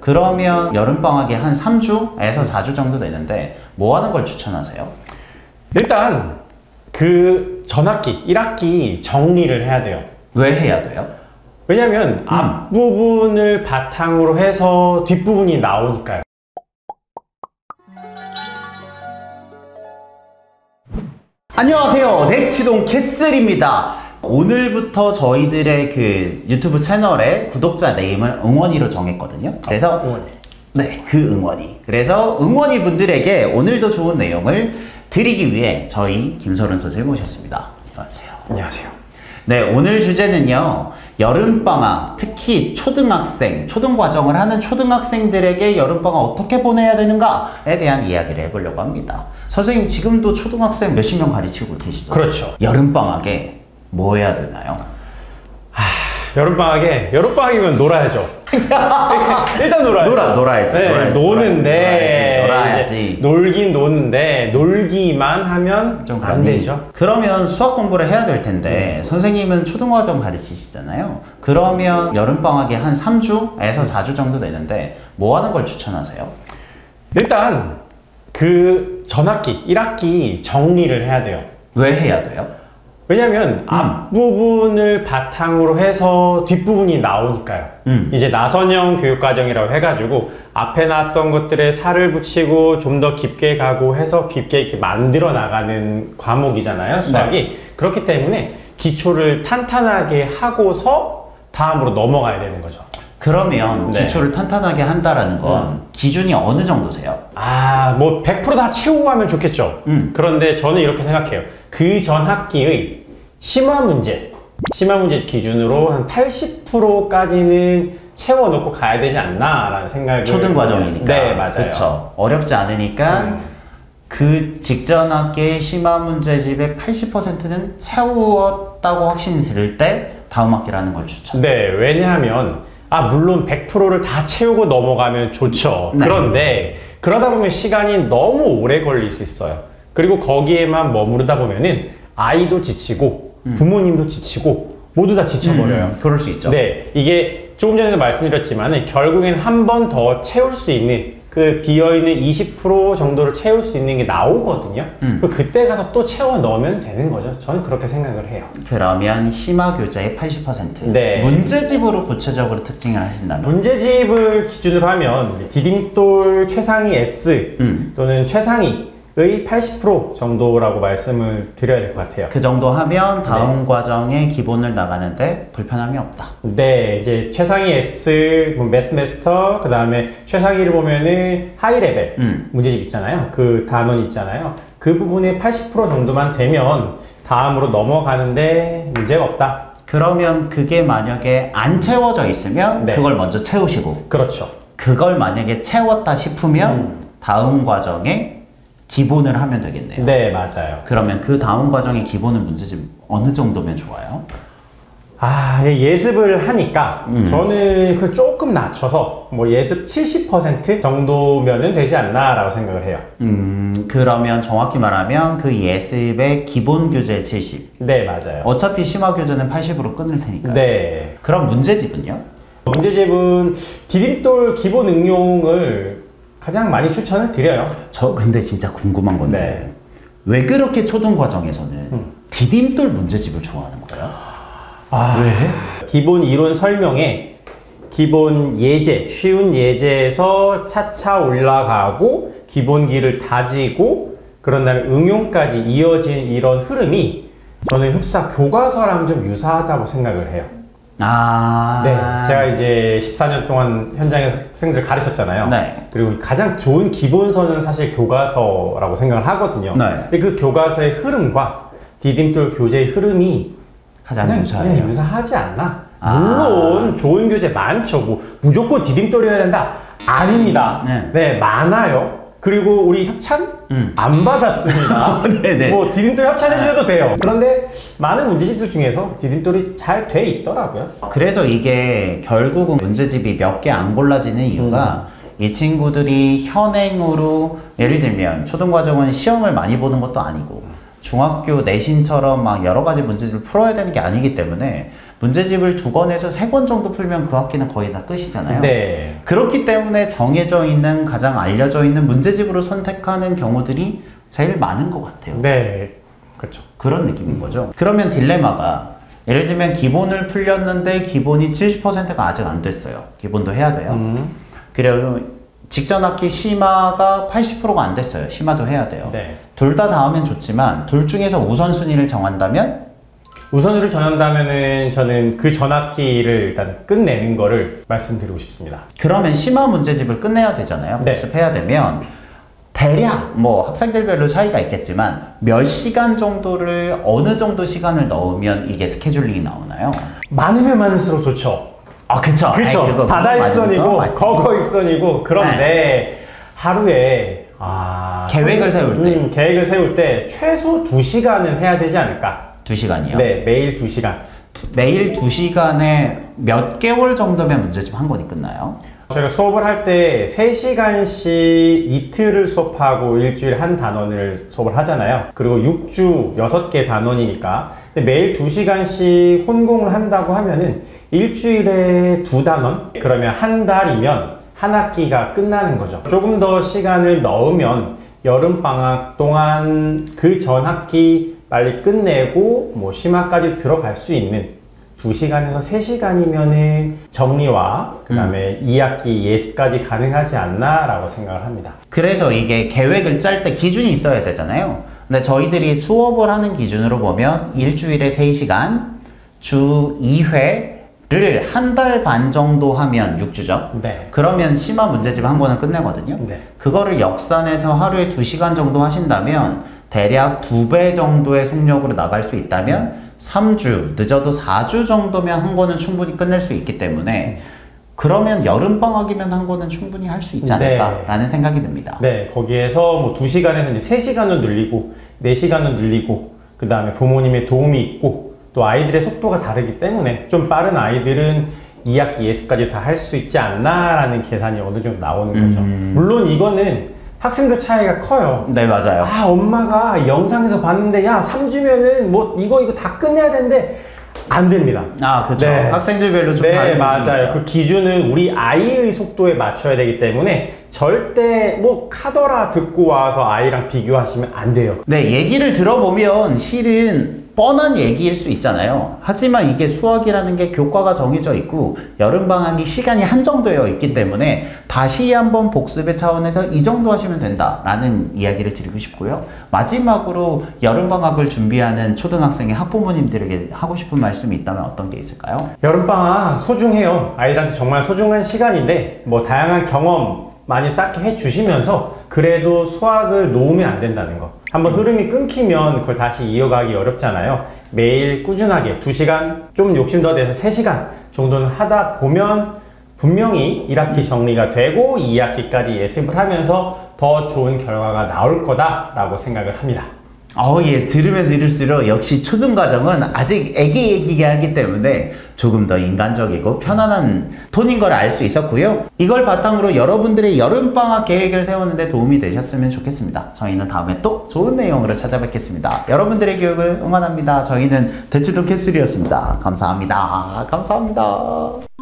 그러면 여름방학이 한 3주에서 4주 정도 되는데 뭐 하는 걸 추천하세요? 일단 그 전학기 1학기 정리를 해야 돼요. 왜 해야 돼요? 왜냐면 앞부분을 바탕으로 해서 뒷부분이 나오니까요. 안녕하세요, 넥치동 캐슬입니다. 오늘부터 저희들의 그 유튜브 채널의 구독자 네임을 응원이로 정했거든요. 그래서 응원이. 네, 그 응원이. 그래서 응원이 분들에게 오늘도 좋은 내용을 드리기 위해 저희 김설은 선생님 모셨습니다. 안녕하세요. 안녕하세요. 네, 오늘 주제는요, 여름방학, 특히 초등학생, 초등과정을 하는 초등학생들에게 여름방학 어떻게 보내야 되는가에 대한 이야기를 해보려고 합니다. 선생님, 지금도 초등학생 몇십 명 가르치고 계시죠? 그렇죠. 여름방학에 뭐 해야 되나요? 여름방학이면 놀아야죠. 일단 놀아야지. 네, 노는데 놀아야지. 이제 놀긴 노는데 놀기만 하면 좀 안 되죠. 그러면 수학 공부를 해야 될 텐데 선생님은 초등과정 가르치시잖아요. 그러면 여름방학이 한 3주에서 4주 정도 되는데 뭐 하는 걸 추천하세요? 일단 그 전학기 1학기 정리를 해야 돼요. 왜 해야 돼요? 왜냐면 앞부분을 바탕으로 해서 뒷부분이 나오니까요. 이제 나선형 교육과정이라고 해가지고 앞에 나왔던 것들에 살을 붙이고 좀 더 깊게 가고 해서 깊게 이렇게 만들어 나가는 과목이잖아요, 수학이. 네. 그렇기 때문에 기초를 탄탄하게 하고서 다음으로 넘어가야 되는 거죠. 그러면 네. 기초를 탄탄하게 한다라는 건 기준이 어느 정도세요? 뭐 100% 다 채우고 가면 좋겠죠. 그런데 저는 이렇게 생각해요. 그 전 학기의 심화 문제 기준으로 한 80%까지는 채워놓고 가야 되지 않나 라는 생각을. 초등과정이니까. 네, 맞아요. 그렇죠. 어렵지 않으니까 그 직전 학기의 심화 문제집의 80%는 채웠다고 확신이 들 때 다음 학기라는 걸 추천. 네, 왜냐하면 물론 100%를 다 채우고 넘어가면 좋죠. 네. 그런데 그러다 보면 시간이 너무 오래 걸릴 수 있어요. 그리고 거기에만 머무르다 보면은 아이도 지치고 부모님도 지치고 모두 다 지쳐버려요. 그럴 수 있죠. 네, 이게 조금 전에도 말씀드렸지만 결국엔 한 번 더 채울 수 있는 그 비어있는 20% 정도를 채울 수 있는 게 나오거든요. 그때 가서 또 채워 넣으면 되는 거죠. 저는 그렇게 생각을 해요. 그러면 심화 교재의 80%. 네. 문제집으로 구체적으로 특징을 하신다면? 문제집을 기준으로 하면 디딤돌 최상위 S 또는 최상위의 80% 정도라고 말씀을 드려야 될 것 같아요. 그 정도 하면 다음 과정의 기본을 나가는데 불편함이 없다. 네, 이제 최상위 S, 매스마스터, 그 다음에 최상위를 보면은 하이 레벨 문제집 있잖아요. 그 단원 있잖아요. 그 부분의 80% 정도만 되면 다음으로 넘어가는데 문제가 없다. 그러면 그게 만약에 안 채워져 있으면 네. 그걸 먼저 채우시고, 그렇죠. 그걸 만약에 채웠다 싶으면 다음 과정에 기본을 하면 되겠네요. 네, 맞아요. 그러면 그 다음 과정의 기본은 문제집 어느 정도면 좋아요? 예습을 하니까 저는 그 조금 낮춰서 뭐 예습 70% 정도면은 되지 않나 라고 생각을 해요. 그러면 정확히 말하면 그 예습의 기본 교재 70. 네, 맞아요. 어차피 심화 교재는 80으로 끊을 테니까요. 네. 그럼 문제집은요? 문제집은 디딤돌 기본 응용을 가장 많이 추천을 드려요. 저 근데 진짜 궁금한 건데 네. 왜 그렇게 초등 과정에서는 디딤돌 문제집을 좋아하는 거예요? 왜? 기본 이론 설명에 기본 예제, 쉬운 예제에서 차차 올라가고 기본기를 다지고 그런 다음에 응용까지 이어진 이런 흐름이 저는 흡사 교과서랑 좀 유사하다고 생각을 해요. 네, 제가 이제 14년 동안 현장에서 학생들을 가르쳤잖아요. 네. 그리고 가장 좋은 기본서는 사실 교과서라고 생각을 하거든요. 네. 근데 그 교과서의 흐름과 디딤돌 교재의 흐름이 가장 유사해요. 유사하지 않나? 물론 좋은 교재 많죠. 뭐 무조건 디딤돌이어야 된다? 아닙니다. 네, 많아요. 그리고 우리 협찬? 안 받았습니다. 네네. 뭐 디딤돌 협찬해 주셔도 돼요. 그런데 많은 문제집들 중에서 디딤돌이 잘 돼 있더라고요. 그래서 이게 결국은 문제집이 몇 개 안 골라지는 이유가 이 친구들이 현행으로 예를 들면 초등과정은 시험을 많이 보는 것도 아니고 중학교 내신처럼 막 여러 가지 문제집을 풀어야 되는 게 아니기 때문에 문제집을 2권에서 3권 정도 풀면 그 학기는 거의 다 끝이잖아요. 네. 그렇기 때문에 정해져 있는, 가장 알려져 있는 문제집으로 선택하는 경우들이 제일 많은 것 같아요. 네. 그렇죠. 그런 느낌인 거죠. 그러면 딜레마가, 예를 들면 기본을 풀렸는데 기본이 70%가 아직 안 됐어요. 기본도 해야 돼요. 그리고 직전 학기 심화가 80%가 안 됐어요. 심화도 해야 돼요. 네. 둘 다 하면 좋지만 둘 중에서 우선순위를 정한다면? 우선으로 정한다면은 저는 그 전 학기를 일단 끝내는 거를 말씀드리고 싶습니다. 그러면 심화 문제집을 끝내야 되잖아요. 네. 복습해야 되면 대략 뭐 학생들별로 차이가 있겠지만 몇 시간 정도를, 어느 정도 시간을 넣으면 이게 스케줄링이 나오나요? 많으면 많을수록 좋죠. 아, 그쵸. 그렇죠. 다다익선이고 거거익선이고. 그런데 하루에 계획을 세울 때 계획을 세울 때 최소 2시간은 해야 되지 않을까? 2시간이요? 네, 매일 2시간. 매일 2시간에 몇 개월 정도면 문제집 한 권이 끝나요? 저희가 수업을 할 때 3시간씩 이틀을 수업하고 일주일에 한 단원을 수업을 하잖아요. 그리고 6주 6개 단원이니까 매일 2시간씩 혼공을 한다고 하면은 일주일에 2단원? 그러면 한 달이면 한 학기가 끝나는 거죠. 조금 더 시간을 넣으면 여름방학 동안 그 전 학기 빨리 끝내고 뭐 심화까지 들어갈 수 있는 2시간에서 3시간이면은 정리와 그 다음에 2학기 예습까지 가능하지 않나 라고 생각을 합니다. 그래서 이게 계획을 짤 때 기준이 있어야 되잖아요. 근데 저희들이 수업을 하는 기준으로 보면 일주일에 3시간, 주 2회를 한 달 반 정도 하면 6주죠. 네. 그러면 심화 문제집 한 권을 끝내거든요. 네. 그거를 역산해서 하루에 2시간 정도 하신다면 대략 2배 정도의 속력으로 나갈 수 있다면 3주, 늦어도 4주 정도면 한 권은 충분히 끝낼 수 있기 때문에, 그러면 여름방학이면 한 권은 충분히 할 수 있지 않을까라는 생각이 듭니다. 네, 거기에서 뭐 2시간에서 이제 3시간은 늘리고 4시간은 늘리고 그 다음에 부모님의 도움이 있고 또 아이들의 속도가 다르기 때문에 좀 빠른 아이들은 2학기 예습까지 다 할 수 있지 않나 라는 계산이 어느 정도 나오는 거죠. 물론 이거는 학생들 차이가 커요. 네, 맞아요. 아, 엄마가 영상에서 봤는데 야 3주면은 뭐 이거 다 끝내야 되는데 안 됩니다. 아, 그렇죠. 네. 학생들별로 좀 네, 다른 맞아요. 있죠. 그 기준은 우리 아이의 속도에 맞춰야 되기 때문에 절대 뭐 카더라 듣고 와서 아이랑 비교하시면 안 돼요. 네, 얘기를 들어보면 실은 뻔한 얘기일 수 있잖아요. 하지만 이게 수학이라는 게 교과가 정해져 있고 여름방학이 시간이 한정되어 있기 때문에 다시 한번 복습의 차원에서 이 정도 하시면 된다라는 이야기를 드리고 싶고요. 마지막으로 여름방학을 준비하는 초등학생의 학부모님들에게 하고 싶은 말씀이 있다면 어떤 게 있을까요? 여름방학 소중해요. 아이들한테 정말 소중한 시간인데 뭐 다양한 경험 많이 쌓게 해주시면서 그래도 수학을 놓으면 안 된다는 거. 한번 흐름이 끊기면 그걸 다시 이어가기 어렵잖아요. 매일 꾸준하게 2시간, 좀 욕심 더 내서 3시간 정도는 하다 보면 분명히 1학기 정리가 되고 2학기까지 예습을 하면서 더 좋은 결과가 나올 거다라고 생각을 합니다. 예, 들으면 들을수록 역시 초등과정은 아직 애기애기게 하기 때문에 조금 더 인간적이고 편안한 톤인 걸 알 수 있었고요. 이걸 바탕으로 여러분들의 여름방학 계획을 세우는데 도움이 되셨으면 좋겠습니다. 저희는 다음에 또 좋은 내용으로 찾아뵙겠습니다. 여러분들의 교육을 응원합니다. 저희는 대치동 캐슬이었습니다. 감사합니다. 감사합니다.